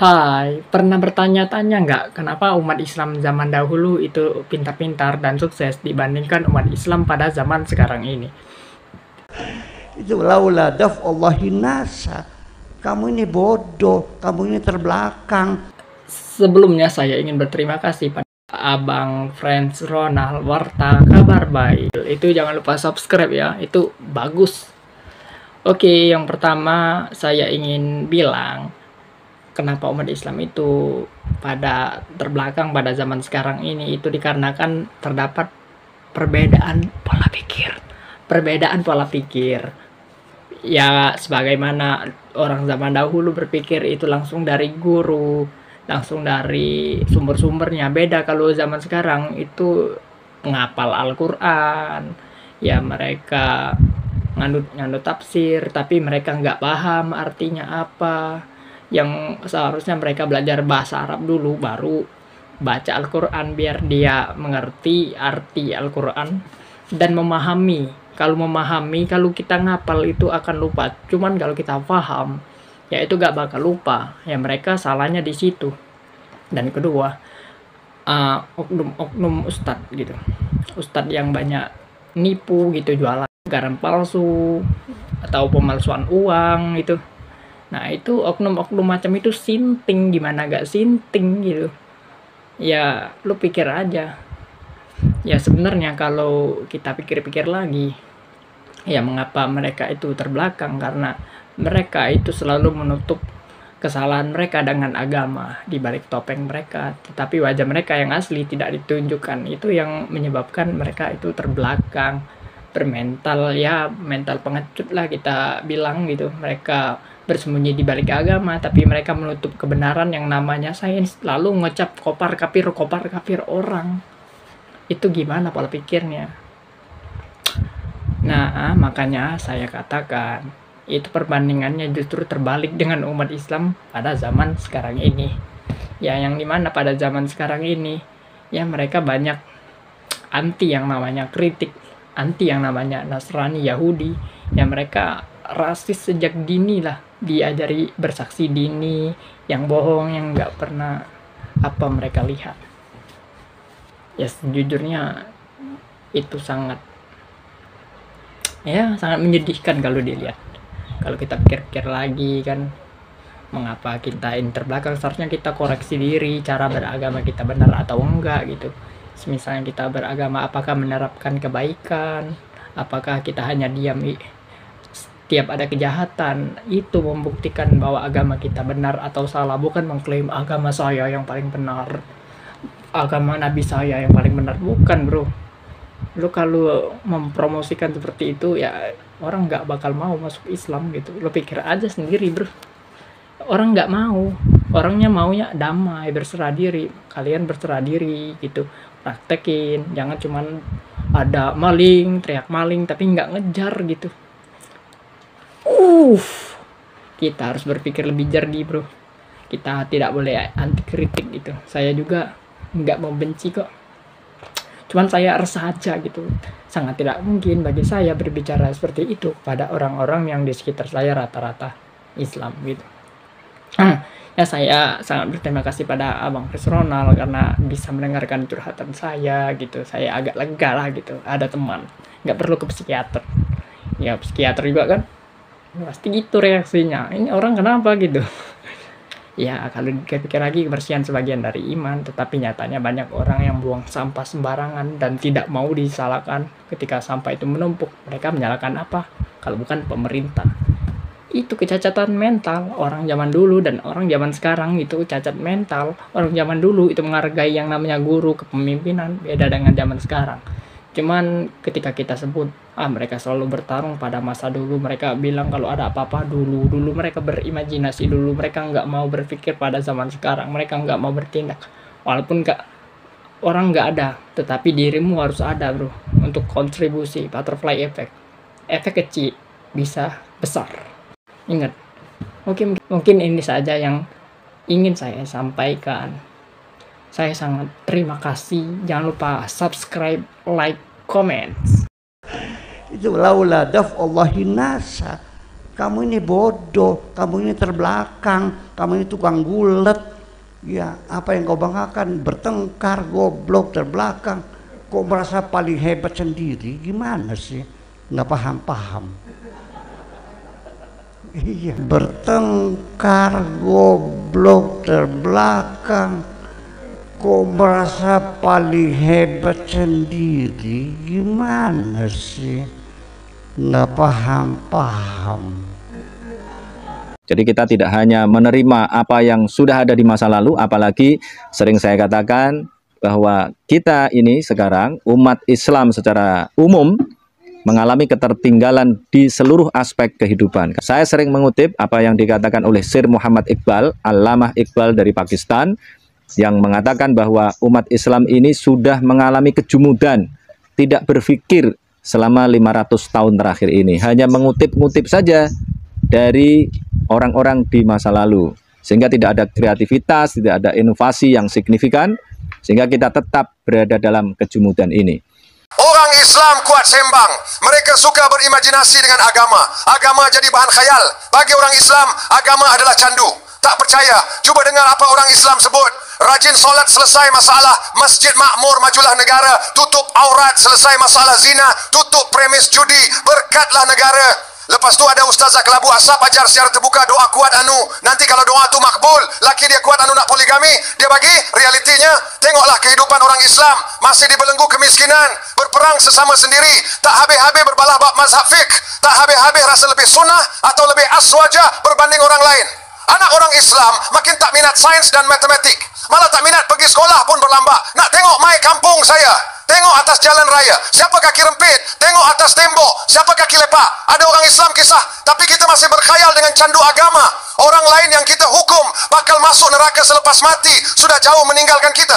Hai, pernah bertanya-tanya nggak kenapa umat Islam zaman dahulu itu pintar-pintar dan sukses dibandingkan umat Islam pada zaman sekarang ini? Itu laula daf'ullahi nasa. Kamu ini bodoh, kamu ini terbelakang. Sebelumnya saya ingin berterima kasih pada Abang Friends Ronald Warta Kabar Baik. Itu jangan lupa subscribe ya, itu bagus. Oke, yang pertama saya ingin bilang kenapa umat Islam itu pada terbelakang pada zaman sekarang ini itu dikarenakan terdapat perbedaan pola pikir. Perbedaan pola pikir. Ya, sebagaimana orang zaman dahulu berpikir itu langsung dari guru, langsung dari sumber-sumbernya. Beda kalau zaman sekarang itu menghafal Al-Quran. Ya, mereka ngandut tafsir, tapi mereka nggak paham artinya apa. Yang seharusnya mereka belajar bahasa Arab dulu, baru baca Al-Quran biar dia mengerti arti Al-Quran dan memahami. Kalau kita ngapal itu akan lupa. Cuman kalau kita paham, ya itu gak bakal lupa. Ya mereka salahnya di situ. Dan kedua, oknum-oknum ustadz gitu. Ustadz yang banyak nipu gitu, jualan garam palsu atau pemalsuan uang gitu. Nah itu oknum-oknum macam itu sinting, gimana gak sinting gitu. Ya lu pikir aja. Ya sebenarnya kalau kita pikir-pikir lagi, ya mengapa mereka itu terbelakang, karena mereka itu selalu menutup kesalahan mereka dengan agama di balik topeng mereka, tetapi wajah mereka yang asli tidak ditunjukkan. Itu yang menyebabkan mereka itu terbelakang, bermental, ya mental pengecut lah kita bilang gitu. Mereka bersembunyi di balik agama, tapi mereka menutup kebenaran yang namanya sains, lalu ngecap kopar kafir orang. Itu gimana pola pikirnya? Nah, makanya saya katakan itu perbandingannya justru terbalik dengan umat Islam pada zaman sekarang ini. Ya, yang dimana pada zaman sekarang ini, ya mereka banyak anti yang namanya kritik, anti yang namanya Nasrani, Yahudi. Ya mereka rasis sejak dini lah, diajari bersaksi dini, yang bohong, yang nggak pernah apa mereka lihat. Ya sejujurnya itu sangat menyedihkan kalau dilihat. Kalau kita pikir-pikir lagi kan, mengapa kita ini terbelakang? Seharusnya kita koreksi diri, cara beragama kita benar atau enggak gitu. Misalnya kita beragama, apakah menerapkan kebaikan, apakah kita hanya diam setiap ada kejahatan. Itu membuktikan bahwa agama kita benar atau salah, bukan mengklaim agama saya yang paling benar, agama nabi saya yang paling benar. Bukan bro, lu kalau mempromosikan seperti itu ya orang nggak bakal mau masuk Islam gitu. Lu pikir aja sendiri bro, orang nggak mau, orangnya maunya damai, berserah diri. Kalian berserah diri gitu, praktekin, jangan cuman ada maling, teriak maling tapi nggak ngejar gitu. Kita harus berpikir lebih jernih bro, kita tidak boleh anti kritik gitu. Saya juga nggak membenci kok, cuman saya resah aja gitu. Sangat tidak mungkin bagi saya berbicara seperti itu pada orang-orang yang di sekitar saya rata-rata Islam gitu. Ya saya sangat berterima kasih pada Abang Chris Ronald karena bisa mendengarkan curhatan saya gitu. Saya agak lega lah gitu, ada teman, nggak perlu ke psikiater. Ya psikiater juga kan pasti gitu reaksinya, ini orang kenapa gitu. Ya kalau dipikir lagi, kebersihan sebagian dari iman, tetapi nyatanya banyak orang yang buang sampah sembarangan dan tidak mau disalahkan. Ketika sampah itu menumpuk, mereka menyalahkan apa kalau bukan pemerintah? Itu kecacatan mental orang zaman dulu dan orang zaman sekarang. Itu cacat mental. Orang zaman dulu itu menghargai yang namanya guru, kepemimpinan, beda dengan zaman sekarang. Cuman ketika kita sebut, mereka selalu bertarung pada masa dulu. Mereka bilang kalau ada apa-apa dulu. Dulu mereka berimajinasi dulu. Mereka nggak mau berpikir pada zaman sekarang. Mereka nggak mau bertindak. Walaupun orang nggak ada, tetapi dirimu harus ada bro. Untuk kontribusi, butterfly effect. Efek kecil bisa besar. Ingat, mungkin ini saja yang ingin saya sampaikan. Saya sangat terima kasih. Jangan lupa subscribe, like, comment. Itu laula daf'ullahi nasa. kamu ini bodoh, kamu ini terbelakang, kamu ini tukang gulet. Ya, apa yang kau banggakan? Bertengkar, goblok, terbelakang. Kok merasa paling hebat sendiri? Gimana sih? Nggak paham-paham. Iya, bertengkar, goblok, terbelakang. Kok merasa paling hebat sendiri? Gimana sih? Nggak paham-paham. Jadi kita tidak hanya menerima apa yang sudah ada di masa lalu, apalagi sering saya katakan bahwa kita ini sekarang umat Islam secara umum mengalami ketertinggalan di seluruh aspek kehidupan. Saya sering mengutip apa yang dikatakan oleh Sir Muhammad Iqbal, Allamah Iqbal dari Pakistan, yang mengatakan bahwa umat Islam ini sudah mengalami kejumudan, tidak berpikir selama 500 tahun terakhir ini, hanya mengutip-ngutip saja dari orang-orang di masa lalu, sehingga tidak ada kreativitas, tidak ada inovasi yang signifikan, sehingga kita tetap berada dalam kejumudan ini. Orang Islam kuat sembang. Mereka suka berimajinasi dengan agama. Agama jadi bahan khayal. Bagi orang Islam, agama adalah candu. Tak percaya? Cuba dengar apa orang Islam sebut. Rajin solat selesai masalah masjid makmur, majulah negara. Tutup aurat selesai masalah zina. Tutup premis judi, berkatlah negara. Lepas tu ada ustazah kelabu asap ajar secara terbuka doa kuat anu. Nanti kalau doa tu makbul, laki dia kuat anu nak poligami, dia bagi realitinya. Tengoklah kehidupan orang Islam, masih dibelenggu kemiskinan, berperang sesama sendiri, tak habis-habis berbalah bab mazhab fiqh, tak habis-habis rasa lebih sunnah atau lebih aswaja berbanding orang lain. Anak orang Islam makin tak minat sains dan matematik, malah tak minat pergi sekolah pun berlambak. Nak tengok mai kampung saya, tengok atas jalan raya, siapa kaki rempit, tengok atas tembok, siapa kaki lepak. Ada orang Islam kisah, tapi kita masih berkhayal dengan candu agama. Orang lain yang kita hukum bakal masuk neraka selepas mati, sudah jauh meninggalkan kita.